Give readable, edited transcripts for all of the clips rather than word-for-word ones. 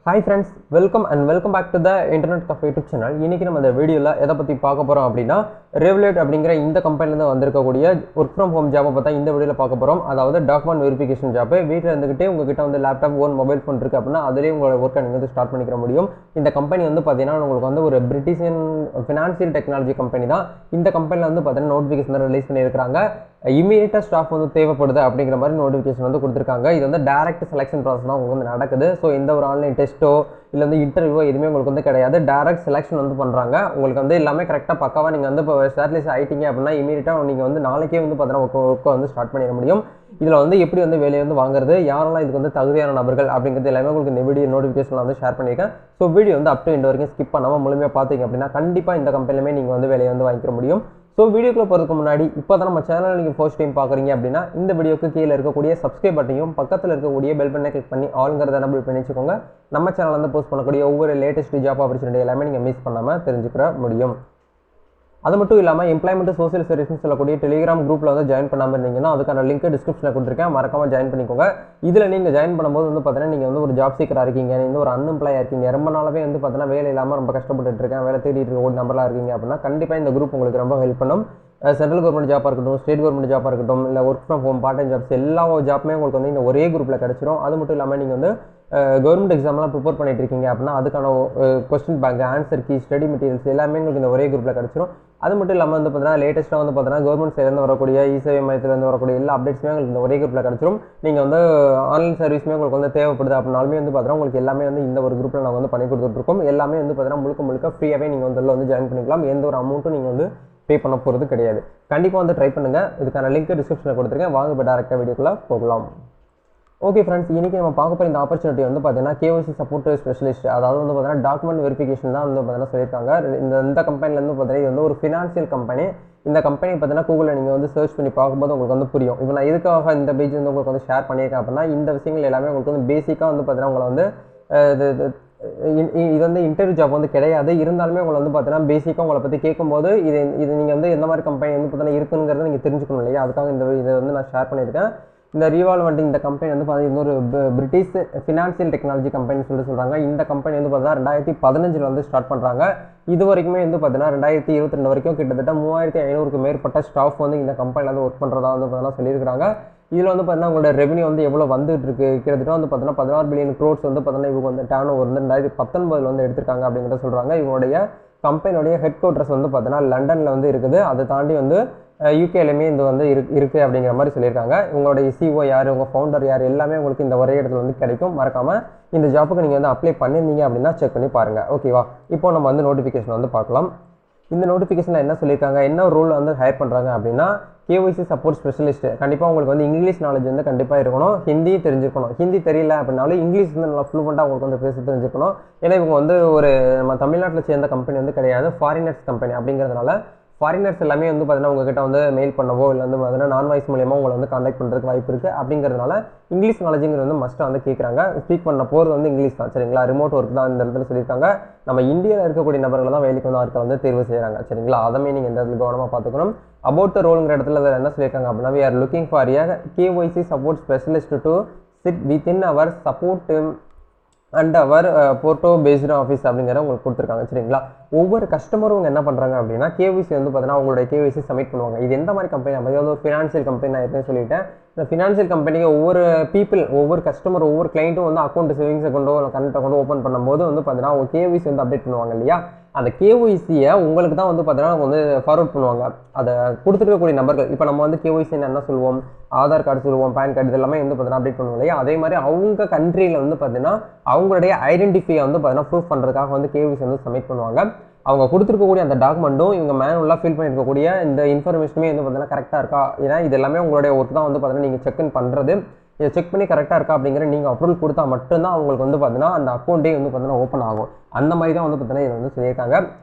Hi friends, welcome back to the Internet Cafe YouTube channel. இன்னைக்கு நம்ம இந்த வீடியோல எதை பத்தி பார்க்க போறோம் அப்படினா Revolut அப்படிங்கற இந்த கம்பெனில இருந்து வந்திருக்கக்கூடிய work from home ஜாபை பத்தி இந்த வீடியோல பார்க்க போறோம். அதாவது டாக்குமெண்ட் வெரிஃபிகேஷன் ஜாப். வீட்ல இருந்துகிட்டே உங்ககிட்ட வந்து லேப்டாப் ஓன் மொபைல் ஃபோன் இருக்கு அப்படினா அதிலே உங்க வர்க்க நீங்க வந்து ஸ்டார்ட் பண்ணிக்க முடியும். இந்த கம்பெனி வந்து பாத்தீங்கன்னா உங்களுக்கு வந்து ஒரு பிரிட்டிஷியன் ஃபைனான்சியல் டெக்னாலஜி கம்பெனி தான். இந்த கம்பெனில வந்து பாத்தீங்கன்னா நோட்டிஃபிகேஷன் ரிலீஸ் பண்ணியிருக்காங்க. இமிடியேட்டா ஸ்டாஃப் வந்து தேவைப்படுது அப்படிங்கிற மாதிரி நோட்டிஃபிகேஷன் வந்து கொடுத்துருக்காங்க. இது வந்து டைரக்ட் செலெக்ஷன் ப்ராசஸ் தான் உங்களுக்கு வந்து நடக்குது. ஸோ எந்த ஒரு ஆன்லைன் டெஸ்ட்டோ இல்லை வந்து இன்டர்வியூவோ எதுவுமே உங்களுக்கு வந்து கிடையாது. டைரக்ட் செலெக்ஷன் வந்து பண்ணுறாங்க. உங்களுக்கு வந்து எல்லாமே கரெக்டாக பக்காவாக நீங்கள் வந்து இப்போ ஷார்ட்லிஸ்ட் ஆகிட்டீங்க அப்படின்னா இமீடியட்டாக நீங்கள் வந்து நாளைக்கே வந்து பார்த்தீங்கன்னா ஒர்க்கை வந்து ஸ்டார்ட் பண்ணிட முடியும். இதில் வந்து எப்படி வந்து வேலையை வந்து வாங்குறது, யாரெல்லாம் இதுக்கு வந்து தகுதியான நபர்கள் அப்படிங்கிறது எல்லாமே உங்களுக்கு இந்த வீடியோ நோட்டிஃபிகேஷனில் வந்து ஷேர் பண்ணியிருக்கேன். ஸோ வீடியோ வந்து அப் டு எண்ட் வரைக்கும் ஸ்கிப் பண்ணாமல் முழுமையாக பார்த்தீங்க அப்படின்னா கண்டிப்பாக இந்த கம்பெனிலுமே நீங்கள் வந்து வேலையை வந்து வாங்கிக்க முடியும். ஸோ வீடியோக்குள்ள போகிறதுக்கு முன்னாடி இப்போ தான் நம்ம சேனல் நீங்கள் ஃபர்ஸ்ட் டைம் பார்க்குறீங்க அப்படின்னா இந்த வீடியோக்கு கீழே இருக்கக்கூடிய சப்ஸ்கிரைப் பட்டனையும் பக்கத்தில் இருக்கக்கூடிய பெல் பட்டனை கிளிக் பண்ணி ஆல்ங்கிறத எனபிள் பண்ணி வச்சுக்கோங்க. நம்ம சேனல் வந்து போஸ்ட் பண்ணக்கூடிய ஒவ்வொரு லேட்டஸ்ட் ஜாப் ஆப்பர்ச்சுனிட்டி எல்லாமே நீங்கள் மிஸ் பண்ணாமல் தெரிஞ்சுக்கிற முடியும். அது மட்டும் இல்லாமல் எம்ப்ளாய்மெண்ட் சோசியல் சர்வீஸ்னு சொல்லக்கூடிய டெலிகிராம் குரூப்பில் வந்து ஜாயின் பண்ணாமல் இருந்தீங்கன்னா அதுக்கான லிங்க் டிஸ்கிரிப்ஷனில் கொடுத்துருக்கேன், மறக்காமல் ஜாயின் பண்ணிக்கோங்க. இதில் நீங்கள் ஜாயின் பண்ணும்போது வந்து பார்த்தீங்கன்னா நீங்கள் வந்து ஒரு ஜாப் சீக்கராக இருக்கீங்க, நீங்கள் ஒரு அன்எம்ப்ளாயாக இருக்கீங்க, ரொம்ப நாளாவே வந்து பார்த்தீங்கன்னா வேலை இல்லாமல் ரொம்ப கஷ்டப்பட்டு இருக்கேன், வேலை தேடிட்டு இருக்க ஒரு நம்பராக இருக்கீங்க அப்படின்னா கண்டிப்பாக இந்த குரூப் உங்களுக்கு ரொம்ப ஹெல்ப் பண்ணும். சென்ட்ரல் கவர்மெண்ட் ஜாப்பாக இருக்கட்டும், ஸ்டேட் கவர்மெண்ட் ஜாப்பாக இருக்கட்டும், இல்லை work from home part time jobs எல்லா ஜாப்புமே உங்களுக்கு வந்து இந்த ஒரே குரூப்பில் கிடச்சிரும். அது மட்டும் இல்லாமல் நீங்கள் வந்து கவர்மெண்ட் எக்ஸாம்லாம் ப்ரிப்பேர் பண்ணிட்டு இருக்கீங்க அப்படின்னா அதுக்கான question bank, answer key, study materials எல்லாமே உங்களுக்கு இந்த ஒரே குரூப்பில் கிடச்சிரும். அது மட்டும் இல்லாமல் வந்து பார்த்தீங்கன்னா லேட்டஸ்ட்டாக வந்து பார்த்தீங்கன்னா கவர்மெண்ட் சைட்லேருந்து வரக்கூடிய இசேவை மையத்திலேருந்து வரக்கூடிய எல்லா அப்டேட்ஸுமே உங்களுக்கு இந்த ஒரே குரூப்பில் கிடச்சிரும். நீங்கள் வந்து ஆன்லைன் சர்வீஸுமே உங்களுக்கு வந்து தேவைப்படுது அப்படின்னாலுமே வந்து பார்த்தீங்கன்னா உங்களுக்கு எல்லாமே வந்து இந்த ஒரு குரூப்பில் நாங்கள் வந்து பண்ணி கொடுத்துட்ருக்கோம். எல்லாமே வந்து பார்த்தீங்கன்னா முழுக்க ஃப்ரீயாகவே நீங்கள் வந்து ஜாயின் பண்ணிக்கலாம். எந்த ஒரு அமௌண்ட்டும் நீங்கள் வந்து பே பண்ண போகிறது கிடையாது. கண்டிப்பாக வந்து ட்ரை பண்ணுங்கள். இதுக்கான லிங்க் டிஸ்கிரிப்ஷனில் கொடுத்துருக்கேன். வாங்க இப்போ டேரெக்டாக வீடியோக்குள்ளே போகலாம். ஓகே ஃப்ரெண்ட்ஸ், இன்றைக்கி நம்ம பார்க்க போகிற இந்த ஆப்பர்ச்சுனிட்டி வந்து பார்த்தீங்கன்னா கேஒய்சி சப்போர்ட் ஸ்பெஷலிஸ்ட், அதாவது வந்து பார்த்தீங்கன்னா டாக்குமெண்ட் வெரிஃபிகேஷன் தான் வந்து பார்த்தீங்கன்னா சொல்லியிருக்காங்க. இந்த கம்பெனிலேருந்து பார்த்தீங்கன்னா இது வந்து ஒரு ஃபினான்ஷியல் கம்பெனி. இந்த கம்பெனி பார்த்தீங்கன்னா கூகுளில் நீங்கள் வந்து சர்ச் பண்ணி பார்க்கும்போது உங்களுக்கு வந்து புரியும். இப்போ நான் எதுக்காக இந்த பேஜ் வந்து உங்களுக்கு வந்து ஷேர் பண்ணியிருக்கேன் அப்படின்னா இந்த விஷயங்கள் எல்லாமே உங்களுக்கு வந்து பேசிக்காக வந்து பார்த்தீங்கன்னா உங்களை வந்து இது வந்து இன்டர்வியூ ஜாப் வந்து கிடையாது. இருந்தாலுமே உங்களை வந்து பார்த்தீங்கன்னா பேசிக்காக உங்களை பற்றி கேட்கும்போது இது நீங்கள் வந்து எந்த மாதிரி கம்பெனி வந்து பார்த்தீங்கன்னா இருக்குங்கிறத நீங்கள் தெரிஞ்சுக்கணும் இல்லையா, அதுக்காக இதை வந்து நான் ஷேர் பண்ணியிருக்கேன். இந்த ரிவால்வெண்ட் இந்த கம்பெனி வந்து பார்த்தீங்கன்னா இன்னொரு பிரிட்டிஷ் ஃபினான்சியல் டெக்னாலஜி கம்பெனி சொல்கிறாங்க. இந்த கம்பெனி வந்து பார்த்தீங்கன்னா 2015 வந்து ஸ்டார்ட் பண்ணுறாங்க. இது வரைக்குமே வந்து பார்த்தீங்கன்னா 2022 வரைக்கும் கிட்டத்தட்ட 3500க்கு மேற்பட்ட ஸ்டாஃப் வந்து இந்த கம்பெனியில் வந்து ஒர்க் பண்ணுறதா வந்து பார்த்தீங்கன்னா சொல்லியிருக்காங்க. இதில் வந்து பார்த்தீங்கன்னா உங்களோட ரெவன்யூ வந்து எவ்வளோ வந்துட்டு இருக்கு, கிட்டத்தட்ட வந்து பார்த்தீங்கன்னா 16 பில்லியன் க்ரோர்ஸ் வந்து பார்த்தீங்கன்னா இவங்க வந்து டர்ன் ஓவர் வந்து 2019 வந்து எடுத்திருக்காங்க அப்படிங்கிறத சொல்கிறாங்க. இவங்களுடைய கம்பெனியோடைய ஹெட் குவார்ட்டர்ஸ் வந்து பார்த்தீங்கன்னா லண்டனில் வந்து இருக்குது. அதை தாண்டி வந்து யூகேலையுமே இது வந்து இருக்குது அப்படிங்கிற மாதிரி சொல்லியிருக்காங்க. உங்களுடைய சிஓ யார், உங்கள் ஃபவுண்டர் யார், எல்லாமே உங்களுக்கு இந்த ஒரே இடத்துல வந்து கிடைக்கும். மறக்காமல் இந்த ஜாப்புக்கு நீங்கள் வந்து அப்ளை பண்ணியிருந்தீங்க அப்படின்னா செக் பண்ணி பாருங்கள். ஓகேவா, இப்போ நம்ம வந்து நோட்டிஃபிகேஷன் வந்து பார்க்கலாம். இந்த நோட்டிஃபிகேஷனில் என்ன சொல்லியிருக்காங்க, என்ன ரோல் வந்து ஹையர் பண்ணுறாங்க அப்படின்னா கேஒய்சி சப்போர்ட் ஸ்பெஷலிஸ்ட். கண்டிப்பாக உங்களுக்கு வந்து இங்கிலீஷ் நாலேஜ் வந்து கண்டிப்பாக இருக்கணும், ஹிந்தி தெரிஞ்சிருக்கணும். ஹிந்தி தெரியல அப்படின்னாலும் இங்கிலீஷ் வந்து நல்லா ஃப்ளூவெண்ட்டாக உங்களுக்கு வந்து பேச தெரிஞ்சிருக்கணும். ஏன்னா இவங்க வந்து ஒரு நம்ம தமிழ்நாட்டில் சேர்ந்த கம்பெனி வந்து கிடையாது, ஃபாரினர்ஸ் கம்பெனி அப்படிங்கிறதுனால ஃபாரினர்ஸ் எல்லாமே வந்து பார்த்தீங்கன்னா உங்ககிட்ட வந்து மெயில் பண்ணவோ இல்லை வந்து பார்த்தீங்கன்னா நான் வாய்ஸ் மூலியமாக உங்களை வந்து கான்டாக்ட் பண்ணுறதுக்கு வாய்ப்பு இருக்குது. அப்படிங்கிறதுனால இங்கிலீஷ் நாலேஜுங்கிறது வந்து மஸ்ட்டாக வந்து கேட்குறாங்க. ஸ்பீக் பண்ண போகிறது வந்து இங்கிலீஷ் தான், சரிங்களா. ரிமோட் ஒர்க் தான் இந்த இடத்துல சொல்லியிருக்காங்க. நம்ம இந்தியாவில் இருக்கக்கூடிய நபர்களை தான் வேலைக்கு வந்து ஆட்கள் வந்து தேர்வு செய்கிறாங்க, சரிங்களா. அதமே நீங்கள் இந்த இடத்துல கவனமாக பார்த்துக்கணும். அபவுட் த ரோலுங்கிற இடத்துல அதில் என்ன சொல்லியிருக்காங்க அப்படின்னா we are looking for a KYC support specialist to sit within our support and our portal based office அப்படிங்கிற உங்களுக்கு கொடுத்துருக்காங்க, சரிங்களா. ஒவ்வொரு கஸ்டமரும் என்ன பண்ணுறாங்க அப்படின்னா கேஒய்சி வந்து பார்த்தீங்கன்னா அவங்களுடைய கேஒய்சி சப்மிட் பண்ணுவாங்க. இது எந்த மாதிரி கம்பெனி அப்படின்னா ஒரு ஃபினான்ஷியல் கம்பெனி நான் ஏற்கனவே சொல்லிட்டேன். இந்த ஃபினான்ஷியல் கம்பெனிக்கு ஒவ்வொரு கஸ்டமர் ஒவ்வொரு கிளைண்ட்டும் வந்து அக்கௌண்ட் சேவிங்ஸ் அக்கௌண்ட்டோ கரண்ட் அக்கௌண்ட்டோ ஓப்பன் பண்ணும்போது வந்து பார்த்தீங்கன்னா அவங்க கேஒய்சி வந்து அப்டேட் பண்ணுவாங்க இல்லையா. அந்த கேஒய்சியை உங்களுக்கு தான் வந்து பார்த்தீங்கன்னா வந்து ஃபார்வர்ட் பண்ணுவாங்க. அதை கொடுத்துருக்கக்கூடிய நபர்கள். இப்போ நம்ம வந்து கேஒய்சி என்ன சொல்லுவோம், ஆதார் கார்டு சொல்லுவோம், பேன் கார்டு, இதெல்லாமே வந்து பார்த்தீங்கன்னா அப்டேட் பண்ணுவோம் இல்லையா. அதே மாதிரி அவங்க கண்ட்ரியில் வந்து பார்த்தீங்கன்னா அவங்களுடைய ஐடென்டிஃபையை வந்து பார்த்தீங்கன்னா ப்ரூஃப் பண்ணுறதுக்காக வந்து கேஒய்சி வந்து சப்மிட் பண்ணுவாங்க. அவங்க கொடுத்துருக்கக்கூடிய அந்த டாக்குமெண்ட்டும் இவங்க மேனுவலாக ஃபில் பண்ணியிருக்கக்கூடிய இந்த இன்ஃபர்மேஷனுமே வந்து பார்த்தீங்கன்னா கரெக்டாக இருக்கா, ஏன்னா இது எல்லாமே உங்களுடைய ஒர்க் தான் வந்து பார்த்தீங்கன்னா நீங்கள் செக் பண்ணுறது. இதை செக் பண்ணி கரெக்டாக இருக்கா அப்படிங்கிற நீங்கள் அப்ரூவல் கொடுத்தா மட்டும்தான் அவங்களுக்கு வந்து பார்த்தீங்கன்னா அந்த அக்கௌண்ட்டே வந்து பார்த்தீங்கன்னா ஓப்பன் ஆகும். அந்த மாதிரி தான் வந்து பார்த்தீங்கன்னா இதை வந்து சொல்லியிருக்காங்க.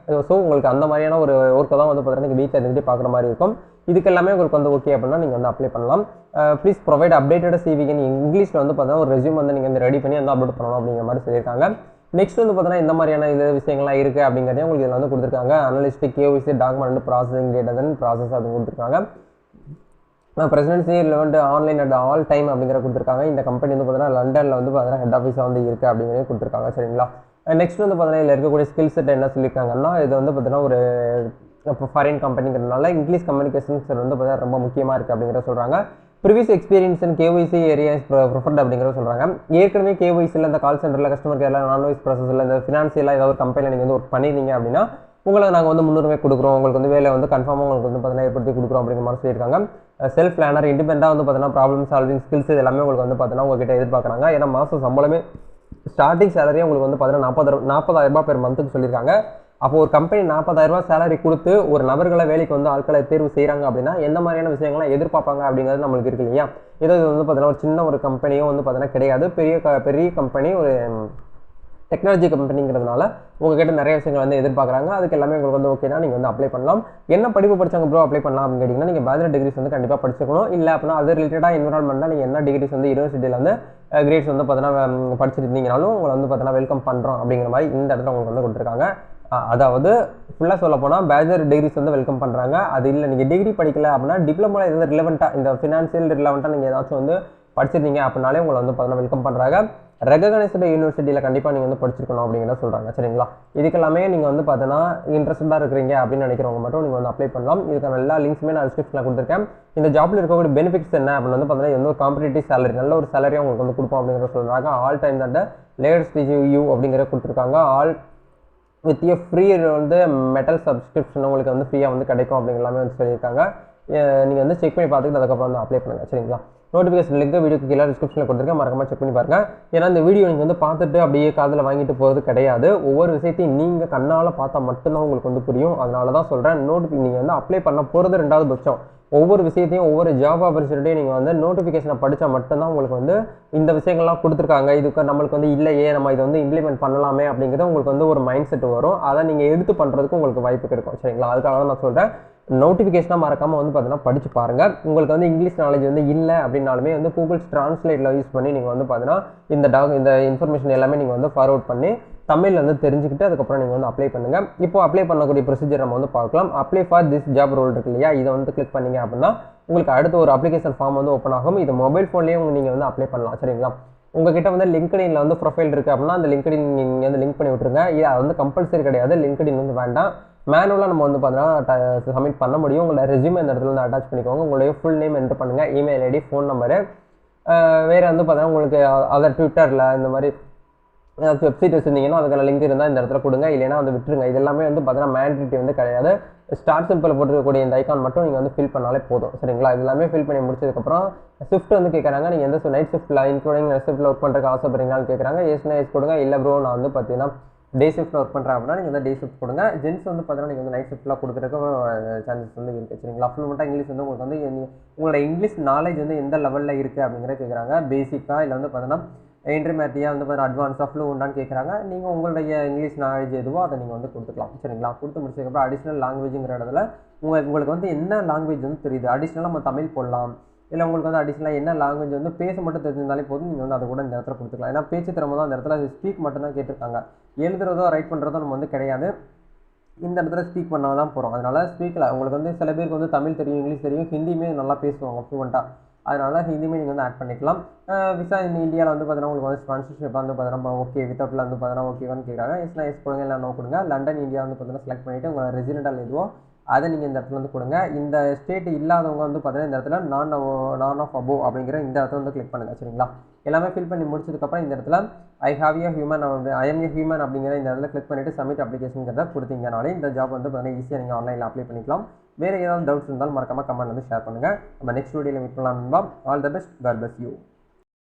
ஸோ உங்களுக்கு அந்த மாதிரியான ஒரு ஒர்க்கை தான் வந்து பார்த்தீங்கன்னா நீங்கள் வீட்டில் இருந்துகிட்டே பார்க்குற மாதிரி இருக்கும். இதுக்கு எல்லாமே உங்களுக்கு வந்து ஓகே அப்படின்னா நீங்கள் வந்து அப்ளை பண்ணலாம். ப்ளீஸ் ப்ரொவைட் அப்டேட்டட் சிவிக்கு இங்கிலீஷில் வந்து பார்த்தீங்கன்னா ஒரு ரெஸ்யூம் வந்து நீங்கள் வந்து ரெடி பண்ணி வந்து அப்லோட் பண்ணணும் அப்படிங்கிற மாதிரி சொல்லியிருக்காங்க. நெக்ஸ்ட் வந்து பார்த்தீங்கன்னா இந்த மாதிரியான இது விஷயங்கள்லாம் இருக்குது அப்படிங்கிறதையும் உங்களுக்கு இதில் வந்து கொடுத்துருக்காங்க. Analyst KYC document processing data தென் ப்ராசஸ் அப்படின்னு கொடுத்துருக்காங்க. பிரசிடென்சி வந்து ஆன்லைன் அட் ஆல் டைம் அப்படிங்கிற கொடுத்துருக்காங்க. இந்த கம்பெனி வந்து பார்த்தீங்கன்னா லண்டனில் வந்து பார்த்தீங்கன்னா ஹெட் ஆஃபீஸாக வந்து இருக்குது அப்படிங்கிறத கொடுத்துருக்காங்க. சரிங்களா. நெக்ஸ்ட் வந்து பார்த்தீங்கன்னா இதில் இருக்கக்கூடிய ஸ்கில் செட் என்ன சொல்லியிருக்காங்கன்னா, இது வந்து பார்த்தீங்கன்னா ஒரு இப்போ ஃபாரின் கம்பெனிங்கிறதுனால இங்கிலீஷ் கம்யூனிகேஷன்ஸ் வந்து பார்த்தீங்கன்னா ரொம்ப முக்கியமாக இருக்குது அப்படிங்கிற சொல்கிறாங்க. Previous experience in KYC areas preferred அப்படிங்கிற சொல்கிறாங்க. ஏற்கனவே கேஒய்சியில் இந்த கால் சென்டரில் கஸ்டமர் கேரில் நான்வைஸ் ப்ராசஸில் இந்த ஃபினான்ஷியலாக ஏதாவது ஒரு கம்பெனியில் நீங்கள் வந்து ஒர்க் பண்ணிருந்தீங்க அப்படின்னா உங்களுக்கு நாங்கள் வந்து முன்னுரிமை கொடுக்குறோம், உங்களுக்கு வந்து வேலை வந்து கன்ஃபார்மாக உங்களுக்கு வந்து பார்த்தீங்கன்னா ஏற்படுத்தி கொடுக்குறோம் அப்படிங்கிற மாதிரி சொல்லியிருக்காங்க. செல்ஃப் பிளானர், இண்டிபெண்டாக வந்து பார்த்தீங்கன்னா ப்ராப்ளம் சால்விங் ஸ்கில்ஸ் இது எல்லாமே உங்களுக்கு வந்து பார்த்தீங்கன்னா உங்ககிட்ட எதிர்பார்க்குறாங்க. ஏன்னா மாதம் சம்பளமே ஸ்டார்டிங் சேலரியே உங்களுக்கு வந்து பார்த்தீங்கன்னா 40,000 ரூபாய் பெர் மந்த்துக்கு சொல்லியிருக்காங்க. அப்போ ஒரு கம்பெனி 40,000 ரூபாய் சேலரி கொடுத்து ஒரு நபர்களை வேலைக்கு வந்து ஆட்களை தேர்வு செய்கிறாங்க அப்படின்னா எந்த மாதிரியான விஷயங்கள்லாம் எதிர்பார்ப்பாங்க அப்படிங்கிறது நம்மளுக்கு இருக்கு இல்லையா. இது வந்து பார்த்தீங்கன்னா ஒரு சின்ன ஒரு கம்பெனியும் வந்து பார்த்தீங்கன்னா கிடையாது, பெரிய கம்பெனி, ஒரு டெக்னாலஜி கம்பெனிங்கிறதுனால உங்ககிட்ட நிறைய விஷயங்கள் வந்து எதிர்பார்க்குறாங்க. அதுக்கு எல்லாமே உங்களுக்கு வந்து ஓகேனா நீங்கள் வந்து அப்ளை பண்ணலாம். என்ன படிப்பு படிச்சாங்க ப்ரோ அப்ளை பண்ணலாம் அப்படின்னு கேட்டிங்கன்னா, நீங்கள் பேச்சுலர் டிகிரிஸ் வந்து கண்டிப்பாக படிச்சிருக்கணும். இல்லை அப்படின்னா அது ரிலேட்டடாக என்விரான்மெண்ட்டில் நீங்கள் என்ன டிகிரிஸ் வந்து யூனிவர்சிட்டியில் வந்து கிரேட்ஸ் வந்து பார்த்தீங்கன்னா படிச்சிருந்தீங்கனாலும் உங்களை வந்து பார்த்தீங்கன்னா வெல்கம் பண்ணுறோம் அப்படிங்கிற மாதிரி இந்த இடத்துல உங்களுக்கு வந்து கொடுத்துருக்காங்க. அதாவது ஃபுல்லாக சொல்ல போனால் பேச்சுலர் டிகிரிஸ் வந்து வெல்கம் பண்ணுறாங்க. அது இல்லை நீங்கள் டிகிரி படிக்கல அப்படின்னா டிப்ளமோவில் எதாவது ரிலவெண்ட்டாக இந்த ஃபினான்ஷியல் ரிலவெண்ட்டாக நீங்கள் ஏதாச்சும் வந்து படிச்சிருந்தீங்க அப்படின்னாலே உங்களை வந்து பார்த்தீங்கன்னா வெல்கம் பண்ணுறாங்க. ரெகனைஸ்டு யூனிவர்சிட்டியில் கண்டிப்பாக நீங்கள் வந்து படிச்சிருக்கணும் அப்படிங்கிறத சொல்கிறாங்க. சரிங்களா. இதுக்கெல்லாமே நீங்கள் வந்து பார்த்தீங்கன்னா இன்ட்ரெஸ்டாக இருக்கிறீங்க அப்படின்னு நினைக்கிறவங்க மட்டும் நீங்கள் வந்து அப்ளை பண்ணலாம். இதுக்கான எல்லா லிங்க்ஸுமே நான் டிஸ்கிரிப்ஷனில் கொடுத்துருக்கேன். இந்த ஜாப்பில் இருக்கக்கூடிய பெனிஃபிட்ஸ் என்ன அப்படின்னு வந்து பார்த்தீங்கன்னா எந்த ஒரு காம்படிட்டிவ் சேலரி, நல்ல ஒரு சேலரியாக உங்களுக்கு வந்து கொடுப்போம் அப்படிங்கிறத சொல்கிறாங்க. ஆல் டைம் தட்ட லேட்டஸ்ட் யூ அப்படிங்கிற கொடுத்துருக்காங்க. ஆல் வித் ஏ ஃப்ரீ வந்து மெட்டல் சப்ஸ்கிரிப்ஷன் உங்களுக்கு வந்து ஃப்ரீயாக வந்து கிடைக்கும் அப்படிங்கிற எல்லாமே வந்து சொல்லியிருக்காங்க. நீங்கள் வந்து செக் பண்ணி பார்த்துட்டு அதுக்கப்புறம் வந்து அப்ளை பண்ணுங்கள். சரிங்களா. நோட்டிஃபிகேஷன் லிங்க் வீடியோக்கு கீழே டிஸ்கிரிப்ஷனில் கொடுத்துருக்கேன், மறக்காம செக் பண்ணி பாருங்கள். ஏன்னா இந்த வீடியோ நீங்கள் வந்து பார்த்துட்டு அப்படியே காதில் வாங்கிட்டு போகிறது கிடையாது. ஒவ்வொரு விஷயத்தையும் நீங்கள் கண்ணால் பார்த்தா மட்டும்தான் உங்களுக்கு வந்து புரியும். அதனால தான் சொல்கிறேன், நீங்கள் வந்து அப்ளை பண்ண போகிறது 2வது பட்சம். ஒவ்வொரு விஷயத்தையும் ஒவ்வொரு ஜாப் ஆப்பர்ச்சுனிட்டியும் நீங்கள் வந்து நோட்டிஃபிகேஷனை படித்தா மட்டும்தான் உங்களுக்கு வந்து இந்த விஷயங்கள்லாம் கொடுத்துருக்காங்க, இதுக்கு நம்மளுக்கு வந்து இல்லையே நம்ம இதை வந்து இம்ப்ளிமெண்ட் பண்ணலாமே அப்படிங்கிறது உங்களுக்கு வந்து ஒரு மைண்ட் செட் வரும். அதை நீங்கள் எடுத்து பண்ணுறதுக்கு உங்களுக்கு வாய்ப்பு கிடைக்கும். சரிங்களா. அதுக்காக தான் நான் சொல்கிறேன், நோட்டிஃபிகேஷனாக மறக்காமல் வந்து பார்த்தீங்கன்னா படித்து பாருங்கள். உங்களுக்கு வந்து இங்கிலீஷ் நாலேஜ் வந்து இல்லை அப்படின்னாலுமே வந்து கூகுள் ட்ரான்ஸ்லேட்டில் யூஸ் பண்ணி நீங்கள் வந்து பார்த்தீங்கன்னா இந்த இன்ஃபர்மேஷன் எல்லாமே நீங்கள் வந்து ஃபார்வர்ட் பண்ணி தமிழில் வந்து தெரிஞ்சுக்கிட்டு அதுக்கப்புறம் நீங்கள் வந்து அப்ளை பண்ணுங்கள். இப்போ அப்ளை பண்ணக்கூடிய ப்ரொசீஜர் நம்ம வந்து பார்க்கலாம். Apply for this job role இருக்கு இல்லையா, இதை வந்து கிளிக் பண்ணிங்க அப்படின்னா உங்களுக்கு அடுத்த ஒரு அப்ளிகேஷன் ஃபார்ம் வந்து ஓப்பன் ஆகும். இது மொபைல் ஃபோன்லேயே நீங்கள் வந்து அப்ளை பண்ணலாம். சரிங்களா. உங்ககிட்ட வந்து லிங்க்டின்ல வந்து ப்ரொஃபைல் இருக்குது அப்படின்னா அந்த லிங்க்டின் நீங்கள் வந்து லிங்க் பண்ணி விட்டுருங்க. அது வந்து கம்பல்சரி கிடையாது, லிங்க்டின் வந்து வேண்டாம். மேனுவலாக நம்ம வந்து பார்த்தீங்கன்னா சப்மிட் பண்ண முடியும். உங்களோட ரெஸ்யூமே இந்த இடத்துல வந்து அட்டாச் பண்ணிக்கோங்க. உங்களுடைய ஃபுல் நேம் என்டர் பண்ணுங்கள், இமெயில் ஐடி, ஃபோன் நம்பரு, வேறு வந்து பார்த்தீங்கன்னா உங்களுக்கு அதர் ட்விட்டரில் இந்த மாதிரி ஏதாச்சும் வெப்சைட் வச்சுருந்தீங்கன்னா அதுக்கான லிங்க் இருந்தால் இந்த இடத்துல கொடுங்க, இல்லைன்னா வந்து விட்டுருங்க. இது எல்லாமே வந்து பார்த்தீங்கன்னா மேண்டிட்டி வந்து கிடையாது. ஸ்டார்ட் சிம்பிள் போட்டுருக்கக்கூடிய இந்த ஐக்கான் மட்டும் நீங்கள் வந்து ஃபில் பண்ணாலே போதும். சரிங்களா. இது எல்லாமே ஃபில் பண்ணி முடிச்சதுக்கப்புறம் ஷிஃப்ட் வந்து கேட்குறாங்க. நீங்கள் எந்த நைட் ஷிஃப்ட்டில் இன்க்ளூடிங் நைட் ஷிஃப்ட்டில் ஒர்க் பண்ணுறதுக்கு ஆசைப்படுறீங்களான்னு கேட்குறாங்க. எஸ் கொடுங்க. இல்லை ப்ரோ நான் வந்து பார்த்தீங்கன்னா டே ஷிஃப்ட்டில் ஒர்க் பண்ணுறேன் அப்படின்னா நீங்கள் வந்து டே ஷிஃப்ட் கொடுங்க. ஜென்ஸ் வந்து பார்த்தீங்கன்னா நீங்கள் வந்து நைட் ஷிஃப்ட்டில் கொடுக்குறதுக்கு சான்சஸ் வந்து இருக்குது. சரிங்களா. ஃப்ளூவெண்ட்டாக இங்கிலீஷ் வந்து உங்களுக்கு வந்து உங்களோட இங்கிலீஷ் நாலேஜ் வந்து எந்த லெவலில் இருக்குது அப்படிங்கிறத கேட்குறாங்க. பேசிக்காக இல்லை வந்து பார்த்தீங்கன்னா இன்டர்மீடியாக வந்து பார்த்தீங்கன்னா அட்வான்ஸாக ஃப்ளூவெண்ட்டான்னு கேட்குறாங்க. நீங்கள் உங்களுடைய இங்கிலீஷ் நாலேஜ் எதுவோ அதை நீங்கள் வந்து கொடுத்துக்கலாம். சரிங்களா. கொடுத்து முடிச்சதுக்கப்புறம் அடிஷ்னல் லாங்குவேஜுங்கிற இடத்துல உங்களுக்கு வந்து என்ன லாங்குவேஜ் வந்து தெரியுது, அடிஷ்னலாக நம்ம தமிழ் போடலாம். இல்லை உங்களுக்கு வந்து அடிஷ்னலாக என்ன லாங்குவேஜ் வந்து பேச மட்டும் தெரிஞ்சிருந்தாலே போதும், நீங்கள் வந்து அதை கூட இந்த இடத்துல கொடுத்துக்கலாம். ஏன்னா பேச்சு திறமை தான் அந்த இடத்துல ஸ்பீக் மட்டும் தான் கேட்டிருக்காங்க. எழுதுறதோ ரைட் பண்ணுறதோ நம்ம வந்து கிடையாது. இந்த இடத்துல ஸ்பீக் பண்ண தான் போகிறோம். அதனால் ஸ்பீக்கில் உங்களுக்கு வந்து சில பேருக்கு வந்து தமிழ் தெரியும், இங்கிலீஷ் தெரியும், ஹிந்தியுமே நல்லா பேசுவாங்க ஃப்ளூவெண்ட்டாக. அதனால் ஹிந்தியுமே நீங்கள் வந்து ஆட் பண்ணிக்கலாம். விசா இந்தியாவில் வந்து பார்த்தீங்கன்னா உங்களுக்கு வந்து ஸ்பான்சர்ஷிப் வந்து பார்த்தீங்கன்னா ஓகே, வித்தவுட்டில் வந்து பார்த்தீங்கன்னா ஓகேவான்னு கேட்குறாங்க. எஸ் கொடுங்க, இல்லை நோ கொடுங்க. லண்டன் இந்தியா வந்து பார்த்தீங்கன்னா செலக்ட் பண்ணிவிட்டு உங்களோட ரெசிடென்டல் எதுவோ அதை நீங்கள் இந்த இடத்துல வந்து கொடுங்க. இந்த ஸ்டேட் இல்லாதவங்க வந்து பார்த்தீங்கன்னா இந்த இடத்துல நான் ஆஃப் அபோவ் அப்படிங்கிற இந்த இடத்துல வந்து கிளிக் பண்ணுங்கள். சரிங்களா. எல்லாமே ஃபில் பண்ணி முடிச்சதுக்கப்புறம் இந்த இடத்துல ஐ எம் ஏ ஹியூமன் அப்படிங்கிற இந்த இடத்துல கிளிக் பண்ணிவிட்டு சப்மிட் அப்ளிகேஷன்கிறத கொடுத்தீங்கனாலே இந்த ஜாப் வந்து பார்த்தீங்கன்னா ஈஸியாக நீங்கள் ஆன்லைனில் அப்ளை பண்ணிக்கலாம். வேறு ஏதாவது டவுட்ஸ் இருந்தாலும் மறக்காமல் கமெண்ட் வந்து ஷேர் பண்ணுங்கள். நம்ம நெக்ஸ்ட் வீடியோவில் மீட் பண்ணலாம். All the best. God bless you.